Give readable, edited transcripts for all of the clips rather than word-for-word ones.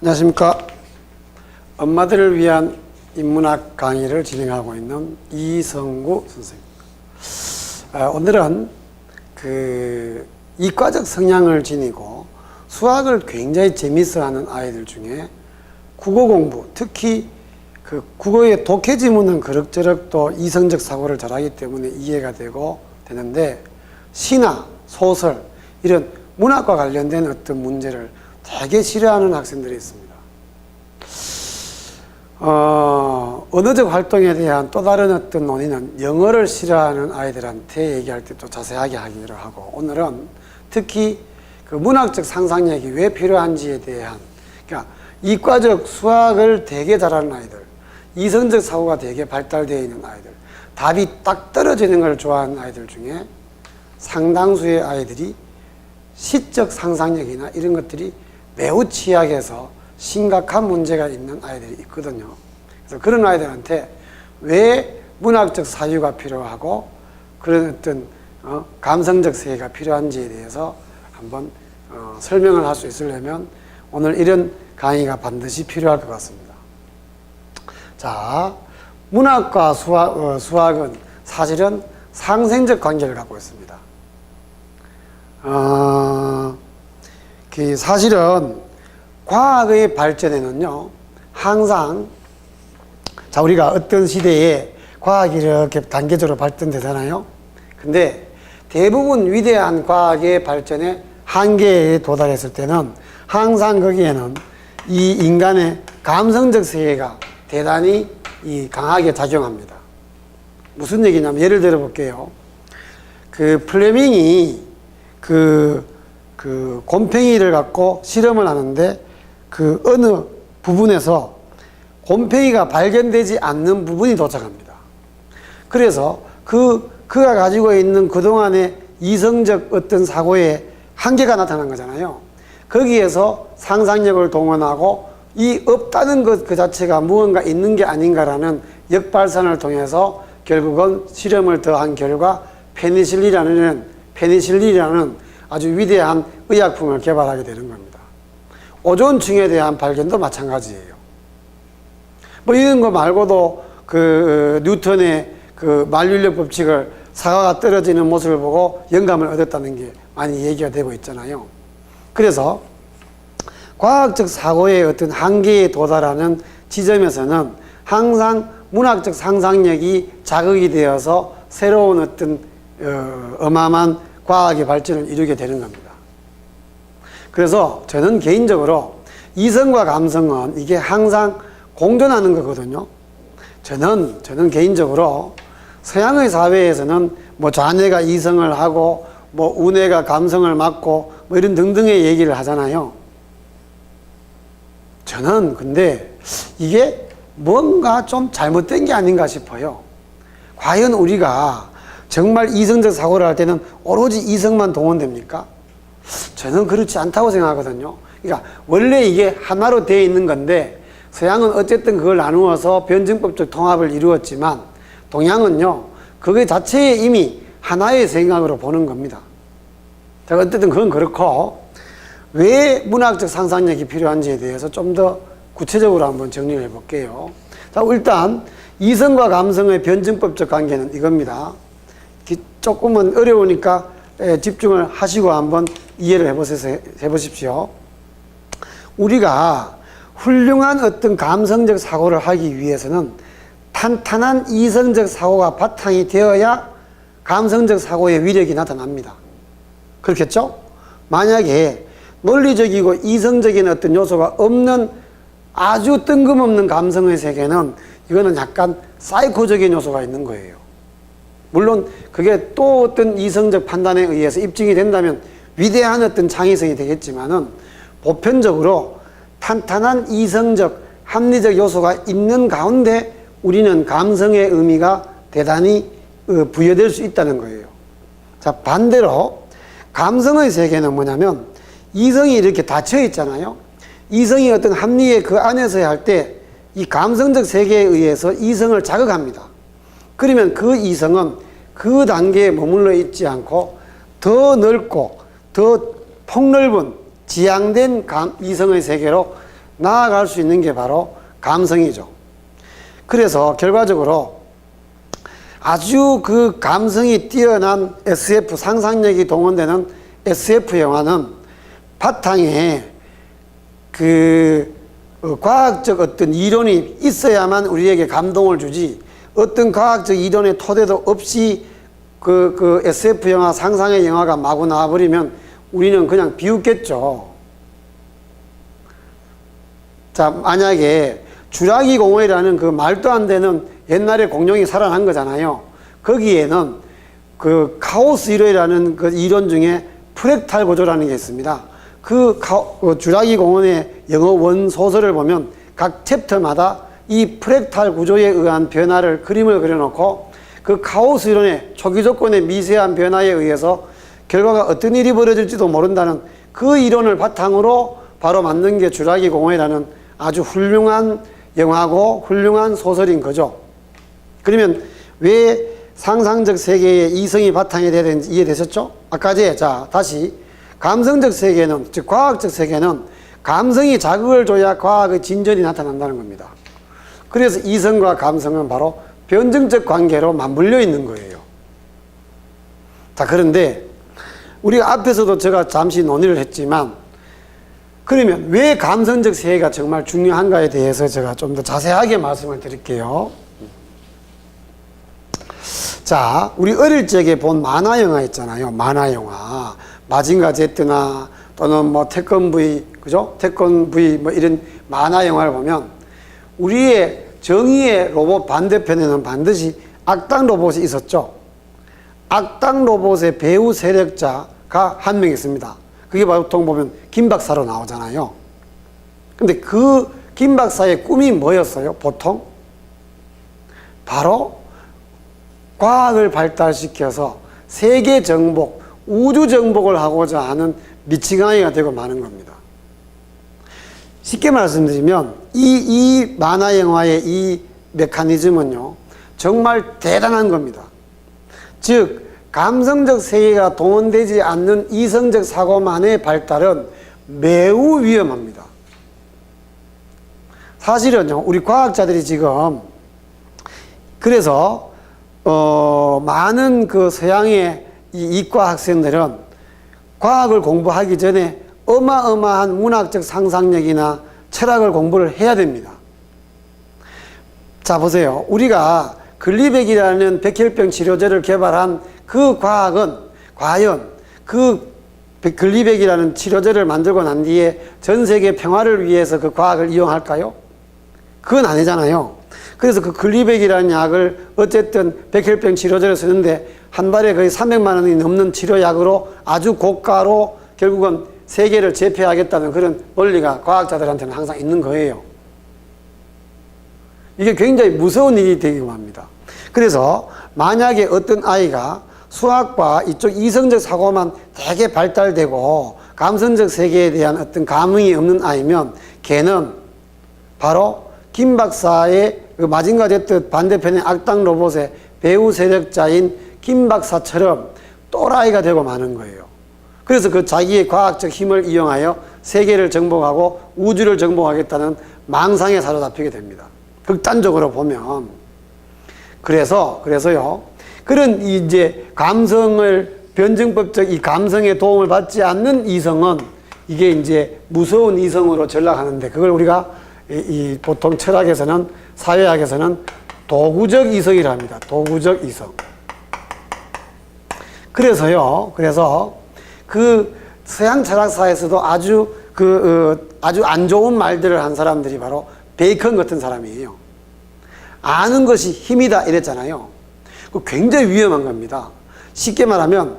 안녕하십니까. 엄마들을 위한 인문학 강의를 진행하고 있는 이성구 선생입니다. 오늘은 이과적 성향을 지니고 수학을 굉장히 재밌어하는 아이들 중에 국어 공부, 특히 국어의 독해 지문은 그럭저럭 또 이성적 사고를 잘하기 때문에 이해가 되는데 시나 소설 이런 문학과 관련된 어떤 문제를 되게 싫어하는 학생들이 있습니다. 언어적 활동에 대한 또 다른 어떤 논의는 영어를 싫어하는 아이들한테 얘기할 때 또 자세하게 하기로 하고, 오늘은 특히 문학적 상상력이 왜 필요한지에 대한, 그러니까 이과적 수학을 되게 잘하는 아이들, 이성적 사고가 되게 발달되어 있는 아이들, 답이 딱 떨어지는 걸 좋아하는 아이들 중에 상당수의 아이들이 시적 상상력이나 이런 것들이 매우 취약해서 심각한 문제가 있는 아이들이 있거든요. 그래서 그런 아이들한테 왜 문학적 사유가 필요하고 그런 어떤 감성적 세계가 필요한지에 대해서 한번 설명을 할 수 있으려면 오늘 이런 강의가 반드시 필요할 것 같습니다. 자, 문학과 수학은 사실은 상생적 관계를 갖고 있습니다. 사실은 과학의 발전에는요, 항상, 자, 우리가 어떤 시대에 과학이 이렇게 단계적으로 발전되잖아요. 근데 대부분 위대한 과학의 발전에 한계에 도달했을 때는 항상 거기에는 이 인간의 감성적 세계가 대단히 강하게 작용합니다. 무슨 얘기냐면, 예를 들어 볼게요. 플레밍이 곰팡이를 갖고 실험을 하는데 어느 부분에서 곰팡이가 발견되지 않는 부분이 도착합니다. 그래서 그가 가지고 있는 그동안의 이성적 어떤 사고의 한계가 나타난 거잖아요. 거기에서 상상력을 동원하고 이 없다는 것 그 자체가 무언가 있는 게 아닌가라는 역발산을 통해서 결국은 실험을 더한 결과 페니실린이라는 아주 위대한 의약품을 개발하게 되는 겁니다. 오존층에 대한 발견도 마찬가지예요. 이런 거 말고도 뉴턴의 만류인력 법칙을 사과가 떨어지는 모습을 보고 영감을 얻었다는 게 많이 얘기가 되고 있잖아요. 그래서 과학적 사고의 어떤 한계에 도달하는 지점에서는 항상 문학적 상상력이 자극이 되어서 새로운 어떤 어마어마한 과학의 발전을 이루게 되는 겁니다. 그래서 저는 개인적으로 이성과 감성은 이게 항상 공존하는 거거든요. 저는 개인적으로 서양의 사회에서는 자네가 이성을 하고 우네가 감성을 맡고 이런 등등의 얘기를 하잖아요. 저는 근데 이게 뭔가 좀 잘못된 게 아닌가 싶어요. 과연 우리가 정말 이성적 사고를 할 때는 오로지 이성만 동원됩니까? 저는 그렇지 않다고 생각하거든요. 그러니까 원래 이게 하나로 되어 있는 건데 서양은 어쨌든 그걸 나누어서 변증법적 통합을 이루었지만 동양은요, 그게 자체에 이미 하나의 생각으로 보는 겁니다. 자, 어쨌든 그건 그렇고, 왜 문학적 상상력이 필요한지에 대해서 좀 더 구체적으로 한번 정리를 해볼게요. 자, 일단 이성과 감성의 변증법적 관계는 이겁니다. 조금은 어려우니까 집중을 하시고 한번 이해를 해보십시오. 우리가 훌륭한 어떤 감성적 사고를 하기 위해서는 탄탄한 이성적 사고가 바탕이 되어야 감성적 사고의 위력이 나타납니다. 그렇겠죠? 만약에 논리적이고 이성적인 어떤 요소가 없는 아주 뜬금없는 감성의 세계는 이거는 약간 사이코적인 요소가 있는 거예요. 물론 그게 또 어떤 이성적 판단에 의해서 입증이 된다면 위대한 어떤 창의성이 되겠지만은 보편적으로 탄탄한 이성적 합리적 요소가 있는 가운데 우리는 감성의 의미가 대단히 부여될 수 있다는 거예요. 자, 반대로 감성의 세계는 뭐냐면 이성이 이렇게 닫혀 있잖아요. 이성이 어떤 합리의 그 안에서 할 때 이 감성적 세계에 의해서 이성을 자극합니다. 그러면 그 이성은 그 단계에 머물러 있지 않고 더 넓고 더 폭넓은 지향된 이성의 세계로 나아갈 수 있는 게 바로 감성이죠. 그래서 결과적으로 아주 그 감성이 뛰어난 SF, 상상력이 동원되는 SF 영화는 바탕에 그 과학적 어떤 이론이 있어야만 우리에게 감동을 주지, 어떤 과학적 이론의 토대도 없이 그 SF 영화, 상상의 영화가 마구 나와버리면 우리는 그냥 비웃겠죠. 자, 만약에 주라기 공원이라는 그 말도 안 되는 옛날에 공룡이 살아난 거잖아요. 거기에는 그 카오스 이론이라는 그 이론 중에 프랙탈 구조라는 게 있습니다. 그 주라기 공원의 영어 원 소설을 보면 각 챕터마다 이 프랙탈 구조에 의한 변화를 그림을 그려놓고 그 카오스 이론의 초기 조건의 미세한 변화에 의해서 결과가 어떤 일이 벌어질지도 모른다는 그 이론을 바탕으로 바로 만든 게 주라기 공원이라는 아주 훌륭한 영화고 훌륭한 소설인 거죠. 그러면 왜 상상적 세계의 이성이 바탕이 되어야 되는지 이해되셨죠? 아까 자, 다시 감성적 세계는, 즉 과학적 세계는 감성이 자극을 줘야 과학의 진전이 나타난다는 겁니다. 그래서 이성과 감성은 바로 변증적 관계로 맞물려 있는 거예요. 자, 그런데 우리가 앞에서도 제가 잠시 논의를 했지만, 그러면 왜 감성적 세계가 정말 중요한가에 대해서 제가 좀 더 자세하게 말씀을 드릴게요. 자, 우리 어릴 적에 본 만화 영화 있잖아요. 만화 영화. 마징가 제트나 또는 뭐 태권브이, 그죠? 태권브이 뭐 이런 만화 영화를 보면 우리의 정의의 로봇 반대편에는 반드시 악당 로봇이 있었죠. 악당 로봇의 배우 세력자가 한 명 있습니다. 그게 보통 보면 김 박사로 나오잖아요. 근데 그 김 박사의 꿈이 뭐였어요? 보통? 바로 과학을 발달시켜서 세계 정복, 우주 정복을 하고자 하는 미치광이가 되고 마는 겁니다. 쉽게 말씀드리면 이 만화 영화의 이 메커니즘은요, 정말 대단한 겁니다. 즉 감성적 세계가 동원되지 않는 이성적 사고만의 발달은 매우 위험합니다. 사실은요, 우리 과학자들이 지금 그래서 많은 그 서양의 이 이과 학생들은 과학을 공부하기 전에 어마어마한 문학적 상상력이나 철학을 공부를 해야 됩니다. 자, 보세요. 우리가 글리백이라는 백혈병 치료제를 개발한 그 과학은 과연 그 글리백이라는 치료제를 만들고 난 뒤에 전 세계 평화를 위해서 그 과학을 이용할까요? 그건 아니잖아요. 그래서 그 글리백이라는 약을 어쨌든 백혈병 치료제를 쓰는데 한 달에 거의 300만 원이 넘는 치료약으로 아주 고가로 결국은 세계를 제패하겠다는 그런 원리가 과학자들한테는 항상 있는 거예요. 이게 굉장히 무서운 일이 되기도 합니다. 그래서 만약에 어떤 아이가 수학과 이쪽 이성적 사고만 되게 발달되고 감성적 세계에 대한 어떤 감흥이 없는 아이면 걔는 바로 김 박사의 그 마징가 제트 반대편의 악당 로봇의 배우 세력자인 김 박사처럼 또라이가 되고 마는 거예요. 그래서 그 자기의 과학적 힘을 이용하여 세계를 정복하고 우주를 정복하겠다는 망상에 사로잡히게 됩니다. 극단적으로 보면. 그래서요, 그런 이제 감성을 변증법적 이 감성의 도움을 받지 않는 이성은 이게 이제 무서운 이성으로 전락하는데, 그걸 우리가 이 보통 철학에서는, 사회학에서는 도구적 이성이라 합니다. 도구적 이성. 그래서 그 서양 철학사에서도 아주 안 좋은 말들을 한 사람들이 바로 베이컨 같은 사람이에요. 아는 것이 힘이다 이랬잖아요. 굉장히 위험한 겁니다. 쉽게 말하면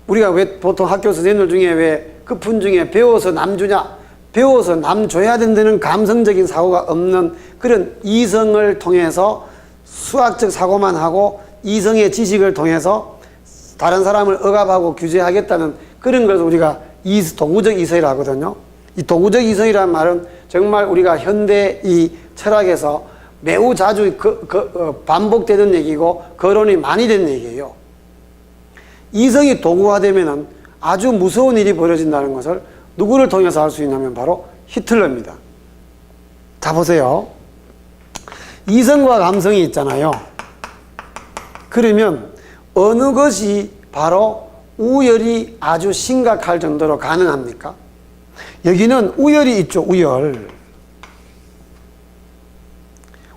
우리가 왜 보통 학교 선생님들 중에 왜 급훈 중에 배워서 남 주냐, 배워서 남 줘야 된다는 감성적인 사고가 없는 그런 이성을 통해서 수학적 사고만 하고 이성의 지식을 통해서 다른 사람을 억압하고 규제하겠다는 그런 것을 우리가 도구적 이성이라고 하거든요. 이 도구적 이성이라는 말은 정말 우리가 현대 이 철학에서 매우 자주 반복되는 얘기고 거론이 많이 되는 얘기예요. 이성이 도구화되면 아주 무서운 일이 벌어진다는 것을 누구를 통해서 알 수 있냐면 바로 히틀러입니다. 자, 보세요. 이성과 감성이 있잖아요. 그러면 어느 것이 바로 우열이 아주 심각할 정도로 가능합니까? 여기는 우열이 있죠, 우열.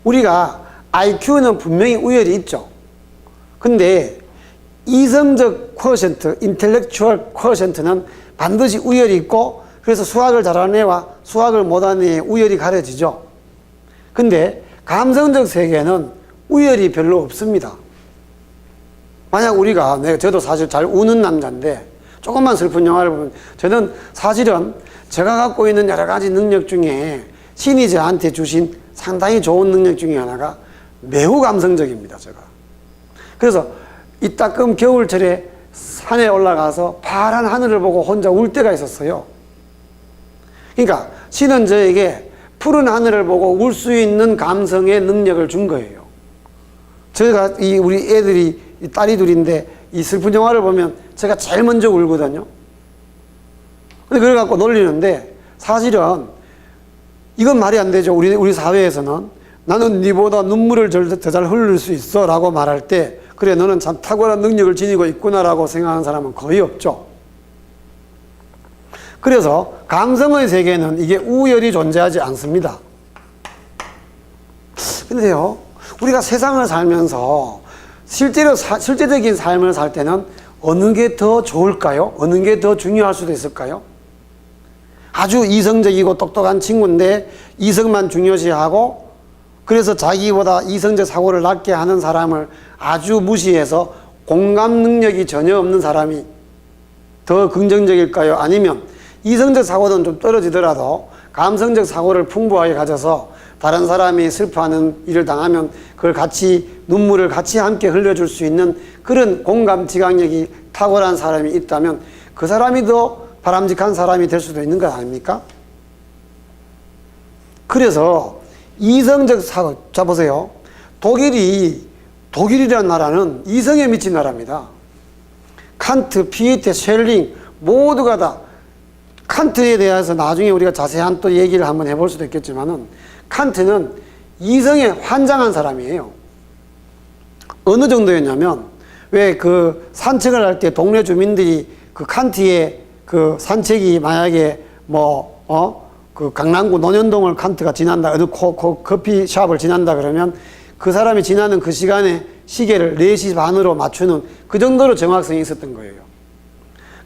우리가 IQ는 분명히 우열이 있죠. 근데 이성적 쿼션트, 인텔렉추얼 쿼션트는 반드시 우열이 있고, 그래서 수학을 잘하는 애와 수학을 못하는 애의 우열이 가려지죠. 근데 감성적 세계는 우열이 별로 없습니다. 만약 우리가, 저도 사실 잘 우는 남자인데, 조금만 슬픈 영화를 보면, 저는 사실은 제가 갖고 있는 여러 가지 능력 중에 신이 저한테 주신 상당히 좋은 능력 중에 하나가 매우 감성적입니다, 제가. 그래서 이따금 겨울철에 산에 올라가서 파란 하늘을 보고 혼자 울 때가 있었어요. 그러니까 신은 저에게 푸른 하늘을 보고 울 수 있는 감성의 능력을 준 거예요. 제가 우리 애들이 딸이 둘인데 이 슬픈 영화를 보면 제가 제일 먼저 울거든요. 근데 그걸 갖고 놀리는데, 사실은 이건 말이 안 되죠. 우리 사회에서는 나는 네보다 눈물을 더 잘 흘릴 수 있어 라고 말할 때, 그래 너는 참 탁월한 능력을 지니고 있구나 라고 생각하는 사람은 거의 없죠. 그래서 감성의 세계는 이게 우열이 존재하지 않습니다. 근데요, 우리가 세상을 살면서 실제적인 삶을 살 때는 어느 게 더 좋을까요? 어느 게 더 중요할 수도 있을까요? 아주 이성적이고 똑똑한 친구인데 이성만 중요시하고, 그래서 자기보다 이성적 사고를 낮게 하는 사람을 아주 무시해서 공감 능력이 전혀 없는 사람이 더 긍정적일까요? 아니면 이성적 사고는 좀 떨어지더라도 감성적 사고를 풍부하게 가져서 다른 사람이 슬퍼하는 일을 당하면 그걸 같이, 눈물을 같이 함께 흘려줄 수 있는 그런 공감 지각력이 탁월한 사람이 있다면 그 사람이 더 바람직한 사람이 될 수도 있는 것 아닙니까? 그래서 이성적 사고, 자 보세요. 독일이라는 나라는 이성에 미친 나라입니다. 칸트, 피에테, 셸링 모두가 다, 칸트에 대해서 나중에 우리가 자세한 또 얘기를 한번 해볼 수도 있겠지만은, 칸트는 이성에 환장한 사람이에요. 어느 정도였냐면, 왜 그 산책을 할 때 동네 주민들이 그 칸트의 그 산책이 만약에 그 강남구 논현동을 칸트가 지난다, 어느 커피숍을 지난다 그러면 그 사람이 지나는 그 시간에 시계를 4시 반으로 맞추는 그 정도로 정확성이 있었던 거예요.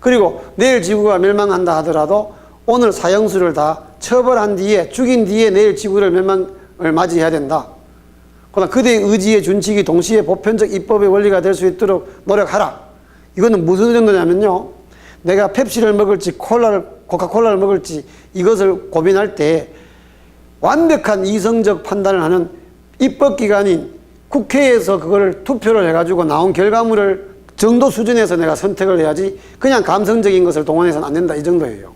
그리고 내일 지구가 멸망한다 하더라도 오늘 사형수를 다 처벌한 뒤에, 죽인 뒤에 내일 지구를 멸망을 맞이해야 된다. 그러나 그대의 의지의 준칙이 동시에 보편적 입법의 원리가 될 수 있도록 노력하라. 이거는 무슨 정도냐면요, 내가 펩시를 먹을지 코카콜라를 먹을지 이것을 고민할 때 완벽한 이성적 판단을 하는 입법기관인 국회에서 그걸 투표를 해가지고 나온 결과물을 정도 수준에서 내가 선택을 해야지 그냥 감성적인 것을 동원해서는 안 된다, 이 정도예요.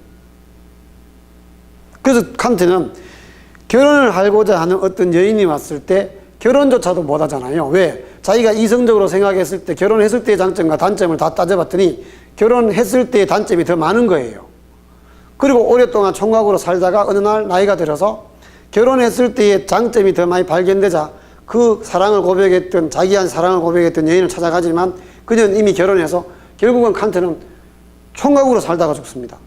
그래서 칸트는 결혼을 하고자 하는 어떤 여인이 왔을 때 결혼조차도 못 하잖아요. 왜? 자기가 이성적으로 생각했을 때 결혼했을 때의 장점과 단점을 다 따져봤더니 결혼했을 때의 단점이 더 많은 거예요. 그리고 오랫동안 총각으로 살다가 어느 날 나이가 들어서 결혼했을 때의 장점이 더 많이 발견되자 그 사랑을 고백했던, 자기한 사랑을 고백했던 여인을 찾아가지만 그녀는 이미 결혼해서 결국은 칸트는 총각으로 살다가 죽습니다.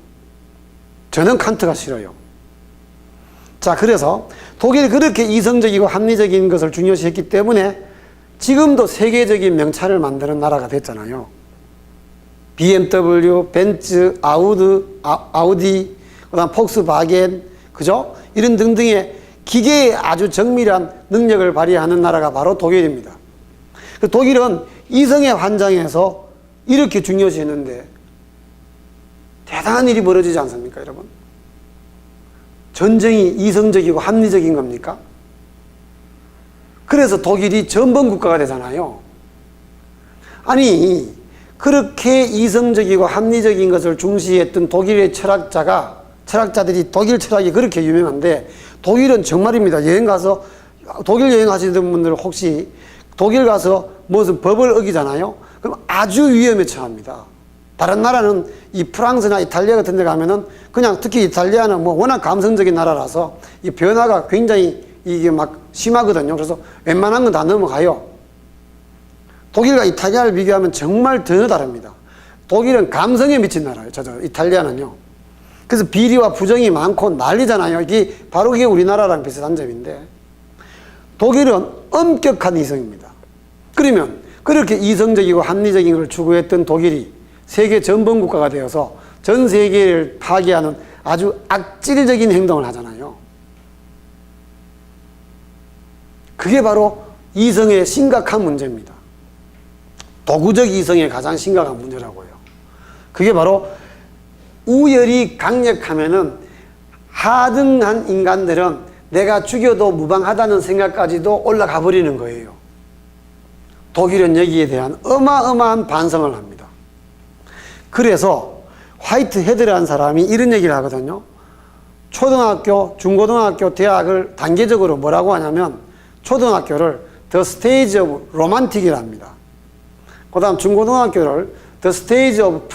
저는 칸트가 싫어요. 자, 그래서 독일이 그렇게 이성적이고 합리적인 것을 중요시했기 때문에 지금도 세계적인 명차를 만드는 나라가 됐잖아요. BMW, 벤츠, 아우디, 그다음 폭스바겐, 그죠? 이런 등등의 기계에 아주 정밀한 능력을 발휘하는 나라가 바로 독일입니다. 독일은 이성에 환장해서 이렇게 중요시했는데 대단한 일이 벌어지지 않습니까, 여러분? 전쟁이 이성적이고 합리적인 겁니까? 그래서 독일이 전범 국가가 되잖아요. 아니, 그렇게 이성적이고 합리적인 것을 중시했던 독일의 철학자들이 독일 철학이 그렇게 유명한데, 독일은 정말입니다. 독일 여행 가시는 분들 혹시 독일 가서 무슨 법을 어기잖아요? 그럼 아주 위험에 처합니다. 다른 나라는 이 프랑스나 이탈리아 같은 데 가면은 그냥 특히 이탈리아는 뭐 워낙 감성적인 나라라서 이 변화가 굉장히 이게 막 심하거든요. 그래서 웬만한 건 다 넘어가요. 독일과 이탈리아를 비교하면 정말 전혀 다릅니다. 독일은 감성에 미친 나라예요. 이탈리아는요. 그래서 비리와 부정이 많고 난리잖아요. 이게 바로 그게 우리나라랑 비슷한 점인데, 독일은 엄격한 이성입니다. 그러면 그렇게 이성적이고 합리적인 걸 추구했던 독일이 세계 전범 국가가 되어서 전 세계를 파괴하는 아주 악질적인 행동을 하잖아요. 그게 바로 이성의 심각한 문제입니다. 도구적 이성의 가장 심각한 문제라고요. 그게 바로 우열이 강력하면은 하등한 인간들은 내가 죽여도 무방하다는 생각까지도 올라가 버리는 거예요. 독일은 여기에 대한 어마어마한 반성을 합니다. 그래서 화이트 헤드라는 사람이 이런 얘기를 하거든요. 초등학교, 중고등학교, 대학을 단계적으로 뭐라고 하냐면 초등학교를 The Stage of Romantic이라 합니다. 그 다음 중고등학교를 The Stage of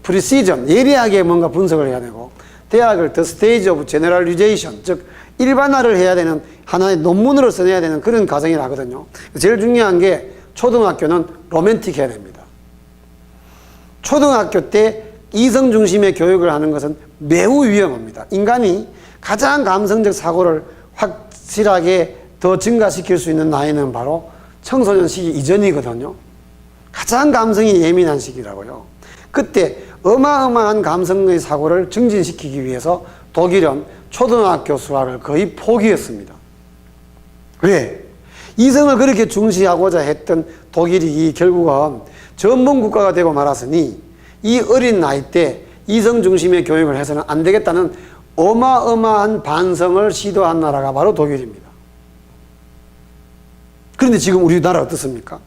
Precision, 예리하게 뭔가 분석을 해야 되고, 대학을 The Stage of Generalization, 즉 일반화를 해야 되는 하나의 논문으로 써내야 되는 그런 과정이라 하거든요. 제일 중요한 게 초등학교는 로맨틱 해야 됩니다. 초등학교 때 이성 중심의 교육을 하는 것은 매우 위험합니다. 인간이 가장 감성적 사고를 확실하게 더 증가시킬 수 있는 나이는 바로 청소년 시기 이전이거든요. 가장 감성이 예민한 시기라고요. 그때 어마어마한 감성의 사고를 증진시키기 위해서 독일은 초등학교 수학을 거의 포기했습니다. 왜? 이성을 그렇게 중시하고자 했던 독일이 결국은 전범 국가가 되고 말았으니 이 어린 나이 때 이성 중심의 교육을 해서는 안 되겠다는 어마어마한 반성을 시도한 나라가 바로 독일입니다. 그런데 지금 우리나라 어떻습니까?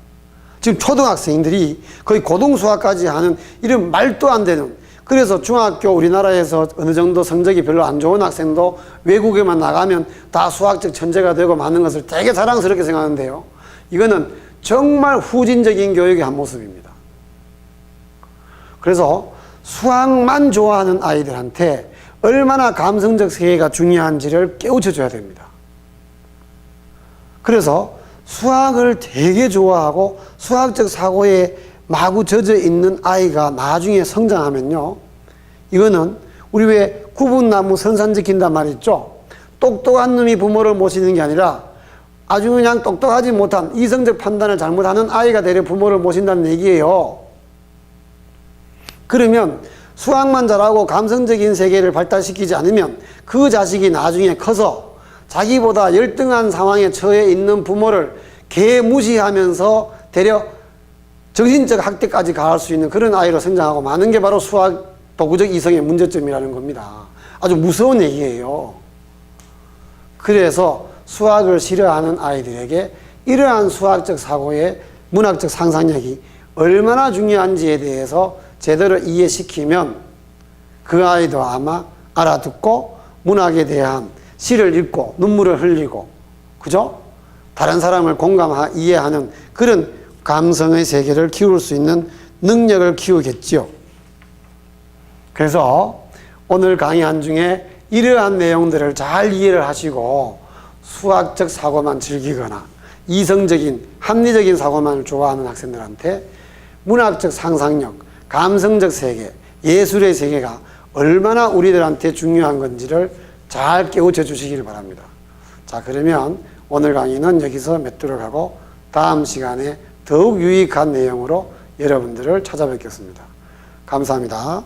지금 초등학생들이 거의 고등수학까지 하는 이런 말도 안 되는, 그래서 중학교 우리나라에서 어느 정도 성적이 별로 안 좋은 학생도 외국에만 나가면 다 수학적 천재가 되고 마는 것을 되게 자랑스럽게 생각하는데요. 이거는 정말 후진적인 교육의 한 모습입니다. 그래서 수학만 좋아하는 아이들한테 얼마나 감성적 세계가 중요한지를 깨우쳐 줘야 됩니다. 그래서 수학을 되게 좋아하고 수학적 사고에 마구 젖어 있는 아이가 나중에 성장하면요, 이거는 우리 왜 구분나무 선산 지킨단 말 있죠? 똑똑한 놈이 부모를 모시는 게 아니라 아주 그냥 똑똑하지 못한 이성적 판단을 잘못하는 아이가 되려 부모를 모신다는 얘기예요. 그러면 수학만 잘하고 감성적인 세계를 발달시키지 않으면 그 자식이 나중에 커서 자기보다 열등한 상황에 처해 있는 부모를 개무시하면서 되려 정신적 학대까지 가할 수 있는 그런 아이로 성장하고 마는 게 바로 수학 도구적 이성의 문제점이라는 겁니다. 아주 무서운 얘기예요. 그래서 수학을 싫어하는 아이들에게 이러한 수학적 사고의 문학적 상상력이 얼마나 중요한지에 대해서 제대로 이해시키면 그 아이도 아마 알아듣고 문학에 대한 시를 읽고 눈물을 흘리고, 그죠? 다른 사람을 이해하는 그런 감성의 세계를 키울 수 있는 능력을 키우겠지요. 그래서 오늘 강의한 중에 이러한 내용들을 잘 이해를 하시고 수학적 사고만 즐기거나 이성적인 합리적인 사고만을 좋아하는 학생들한테 문학적 상상력, 감성적 세계, 예술의 세계가 얼마나 우리들한테 중요한 건지를 잘 깨우쳐 주시길 바랍니다. 자, 그러면 오늘 강의는 여기서 맺도록 하고 다음 시간에 더욱 유익한 내용으로 여러분들을 찾아뵙겠습니다. 감사합니다.